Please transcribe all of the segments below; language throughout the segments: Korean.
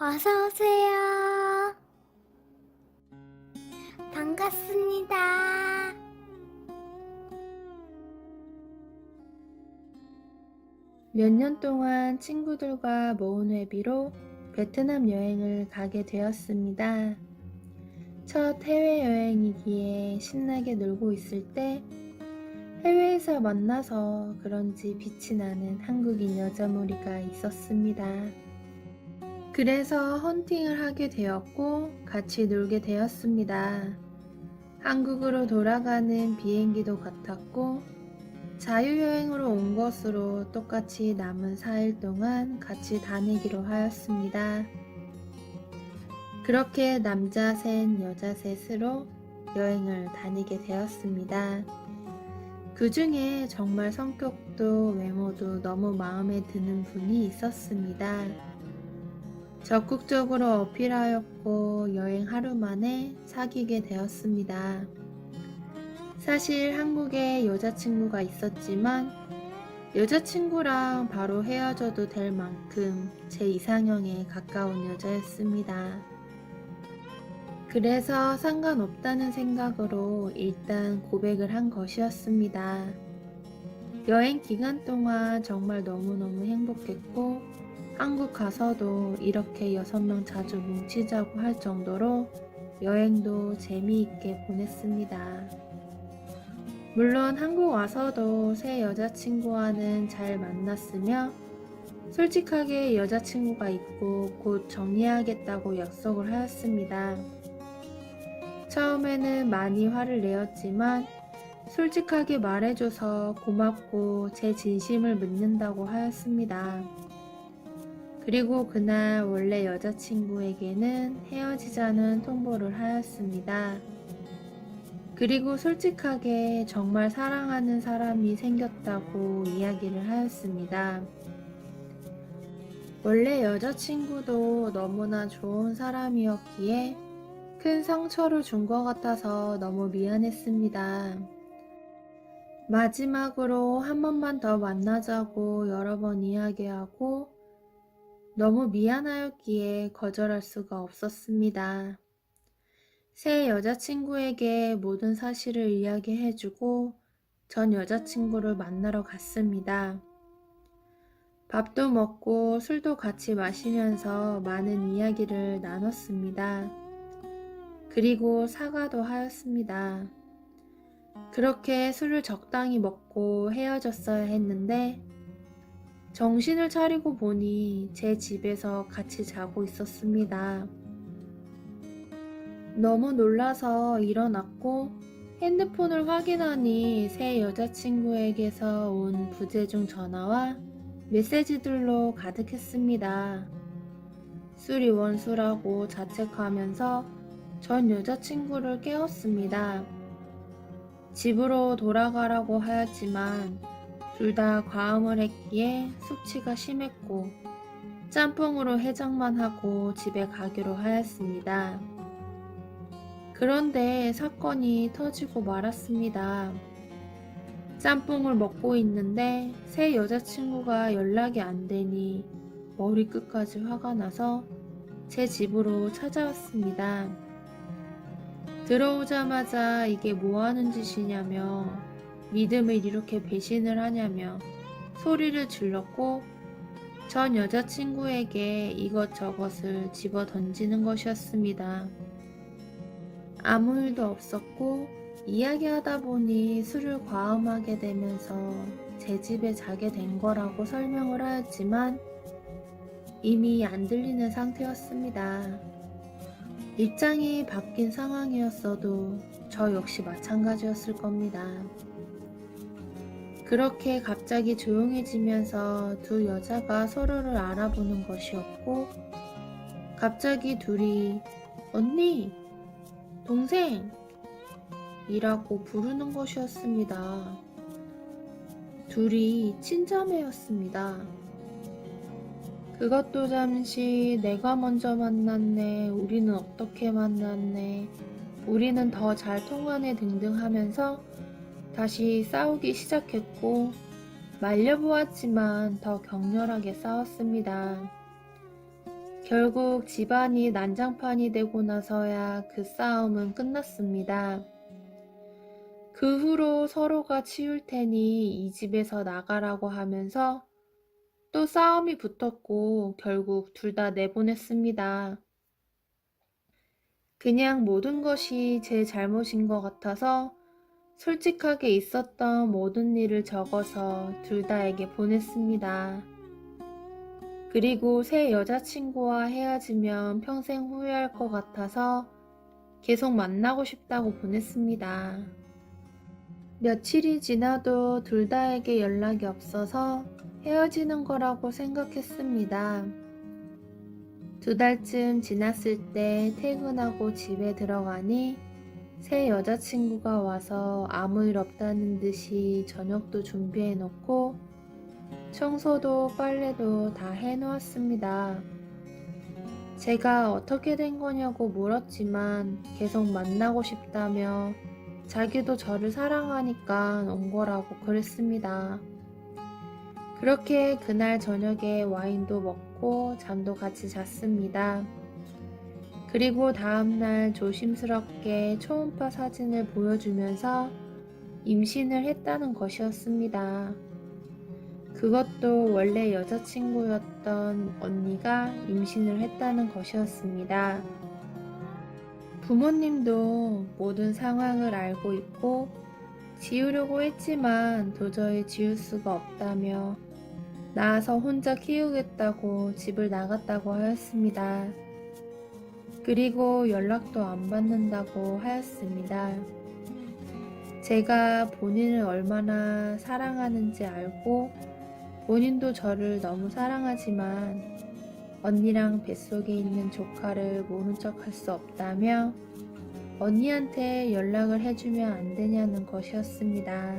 어서 오세요. 반갑습니다. 몇 년 동안 친구들과 모은 회비로 베트남 여행을 가게 되었습니다. 첫 해외여행이기에 신나게 놀고 있을 때 해외에서 만나서 그런지 빛이 나는 한국인 여자 무리가 있었습니다. 그래서 헌팅을 하게 되었고 같이 놀게 되었습니다. 한국으로 돌아가는 비행기도 같았고 자유여행으로 온 것으로 똑같이 남은 4일 동안 같이 다니기로 하였습니다. 그렇게 남자 셋, 여자 셋으로 여행을 다니게 되었습니다. 그 중에 정말 성격도 외모도 너무 마음에 드는 분이 있었습니다. 적극적으로 어필하였고 여행 하루 만에 사귀게 되었습니다. 사실 한국에 여자친구가 있었지만 여자친구랑 바로 헤어져도 될 만큼 제 이상형에 가까운 여자였습니다. 그래서 상관없다는 생각으로 일단 고백을 한 것이었습니다. 여행 기간 동안 정말 너무너무 행복했고 한국 가서도 이렇게 6명 자주 뭉치자고 할 정도로 여행도 재미있게 보냈습니다. 물론 한국 와서도 새 여자친구와는 잘 만났으며 솔직하게 여자친구가 있고 곧 정리하겠다고 약속을 하였습니다. 처음에는 많이 화를 내었지만 솔직하게 말해줘서 고맙고 제 진심을 묻는다고 하였습니다. 그리고 그날 원래 여자친구에게는 헤어지자는 통보를 하였습니다. 그리고 솔직하게 정말 사랑하는 사람이 생겼다고 이야기를 하였습니다. 원래 여자친구도 너무나 좋은 사람이었기에 큰 상처를 준 것 같아서 너무 미안했습니다. 마지막으로 한 번만 더 만나자고 여러 번 이야기하고 너무 미안하였기에 거절할 수가 없었습니다. 새 여자친구에게 모든 사실을 이야기해주고 전 여자친구를 만나러 갔습니다. 밥도 먹고 술도 같이 마시면서 많은 이야기를 나눴습니다. 그리고 사과도 하였습니다. 그렇게 술을 적당히 먹고 헤어졌어야 했는데 정신을 차리고 보니 제 집에서 같이 자고 있었습니다. 너무 놀라서 일어났고 핸드폰을 확인하니 새 여자친구에게서 온 부재중 전화와 메시지들로 가득했습니다. 술이 원수라고 자책하면서 전 여자친구를 깨웠습니다. 집으로 돌아가라고 하였지만 둘 다 과음을 했기에 숙취가 심했고 짬뽕으로 해장만 하고 집에 가기로 하였습니다. 그런데 사건이 터지고 말았습니다. 짬뽕을 먹고 있는데 새 여자친구가 연락이 안 되니 머리끝까지 화가 나서 제 집으로 찾아왔습니다. 들어오자마자 이게 뭐 하는 짓이냐며 믿음을 이렇게 배신을 하냐며 소리를 질렀고 전 여자친구에게 이것저것을 집어 던지는 것이었습니다. 아무 일도 없었고 이야기하다 보니 술을 과음하게 되면서 제 집에 자게 된 거라고 설명을 하였지만 이미 안 들리는 상태였습니다. 입장이 바뀐 상황이었어도 저 역시 마찬가지였을 겁니다. 그렇게 갑자기 조용해지면서 두 여자가 서로를 알아보는 것이었고 갑자기 둘이 언니! 동생! 이라고 부르는 것이었습니다. 둘이 친자매였습니다. 그것도 잠시 내가 먼저 만났네, 우리는 어떻게 만났네, 우리는 더 잘 통하네 등등 하면서 다시 싸우기 시작했고 말려보았지만 더 격렬하게 싸웠습니다. 결국 집안이 난장판이 되고 나서야 그 싸움은 끝났습니다. 그 후로 서로가 치울 테니 이 집에서 나가라고 하면서 또 싸움이 붙었고 결국 둘 다 내보냈습니다. 그냥 모든 것이 제 잘못인 것 같아서 솔직하게 있었던 모든 일을 적어서 둘 다에게 보냈습니다. 그리고 새 여자친구와 헤어지면 평생 후회할 것 같아서 계속 만나고 싶다고 보냈습니다. 며칠이 지나도 둘 다에게 연락이 없어서 헤어지는 거라고 생각했습니다. 2달쯤 지났을 때 퇴근하고 집에 들어가니 새 여자친구가 와서 아무 일 없다는 듯이 저녁도 준비해 놓고 청소도 빨래도 다 해놓았습니다. 제가 어떻게 된 거냐고 물었지만 계속 만나고 싶다며 자기도 저를 사랑하니까 온 거라고 그랬습니다. 그렇게 그날 저녁에 와인도 먹고 잠도 같이 잤습니다. 그리고 다음날 조심스럽게 초음파 사진을 보여주면서 임신을 했다는 것이었습니다. 그것도 원래 여자친구였던 언니가 임신을 했다는 것이었습니다. 부모님도 모든 상황을 알고 있고 지우려고 했지만 도저히 지울 수가 없다며 낳아서 혼자 키우겠다고 집을 나갔다고 하였습니다. 그리고 연락도 안 받는다고 하였습니다. 제가 본인을 얼마나 사랑하는지 알고 본인도 저를 너무 사랑하지만 언니랑 뱃속에 있는 조카를 모른 척 할 수 없다며 언니한테 연락을 해주면 안 되냐는 것이었습니다.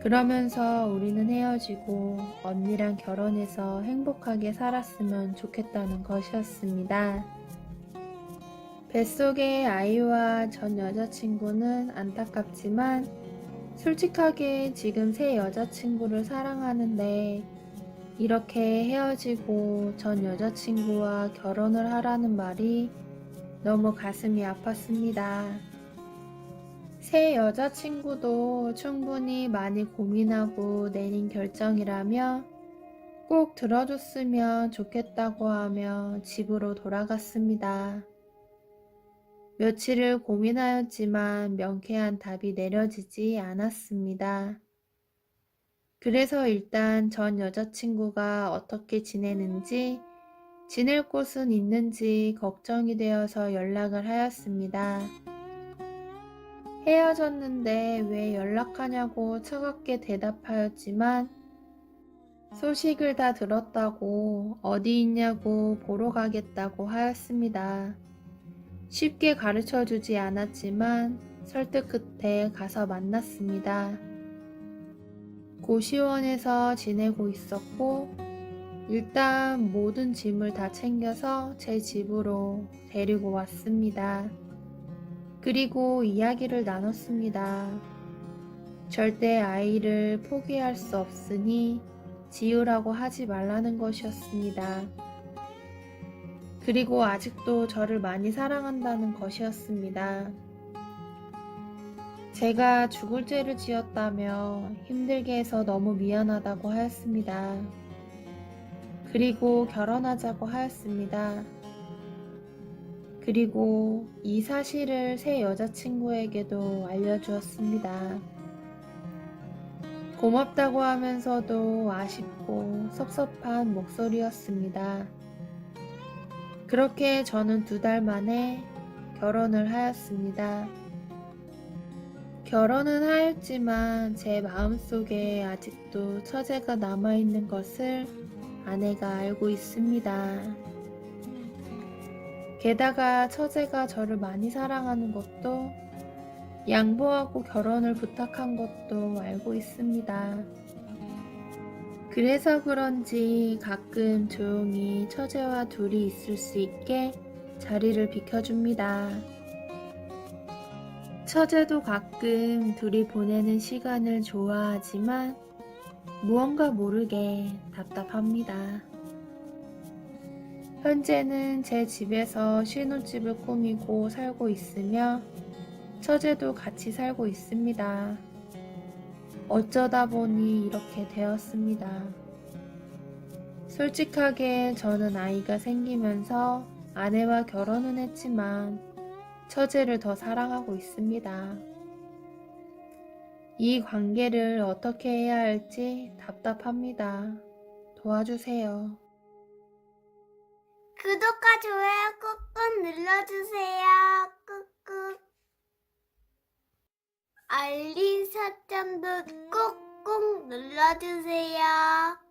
그러면서 우리는 헤어지고 언니랑 결혼해서 행복하게 살았으면 좋겠다는 것이었습니다. 뱃속의 아이와 전 여자친구는 안타깝지만 솔직하게 지금 새 여자친구를 사랑하는데 이렇게 헤어지고 전 여자친구와 결혼을 하라는 말이 너무 가슴이 아팠습니다. 새 여자친구도 충분히 많이 고민하고 내린 결정이라며 꼭 들어줬으면 좋겠다고 하며 집으로 돌아갔습니다. 며칠을 고민하였지만 명쾌한 답이 내려지지 않았습니다. 그래서 일단 전 여자친구가 어떻게 지내는지, 지낼 곳은 있는지 걱정이 되어서 연락을 하였습니다. 헤어졌는데 왜 연락하냐고 차갑게 대답하였지만 소식을 다 들었다고 어디 있냐고 보러 가겠다고 하였습니다. 쉽게 가르쳐주지 않았지만 설득 끝에 가서 만났습니다. 고시원에서 지내고 있었고 일단 모든 짐을 다 챙겨서 제 집으로 데리고 왔습니다. 그리고 이야기를 나눴습니다. 절대 아이를 포기할 수 없으니 지우라고 하지 말라는 것이었습니다. 그리고 아직도 저를 많이 사랑한다는 것이었습니다. 제가 죽을 죄를 지었다며 힘들게 해서 너무 미안하다고 하였습니다. 그리고 결혼하자고 하였습니다. 그리고 이 사실을 새 여자친구에게도 알려주었습니다. 고맙다고 하면서도 아쉽고 섭섭한 목소리였습니다. 그렇게 저는 2달 만에 결혼을 하였습니다. 결혼은 하였지만 제 마음속에 아직도 처제가 남아있는 것을 아내가 알고 있습니다. 게다가 처제가 저를 많이 사랑하는 것도 양보하고 결혼을 부탁한 것도 알고 있습니다. 그래서 그런지 가끔 조용히 처제와 둘이 있을 수 있게 자리를 비켜줍니다. 처제도 가끔 둘이 보내는 시간을 좋아하지만 무언가 모르게 답답합니다. 현재는 제 집에서 신혼집을 꾸미고 살고 있으며 처제도 같이 살고 있습니다. 어쩌다 보니 이렇게 되었습니다. 솔직하게 저는 아이가 생기면서 아내와 결혼은 했지만 처제를 더 사랑하고 있습니다. 이 관계를 어떻게 해야 할지 답답합니다. 도와주세요. 구독과 좋아요 꾹꾹 눌러주세요. 꾹꾹. 알림 설정도 꾹꾹 눌러주세요.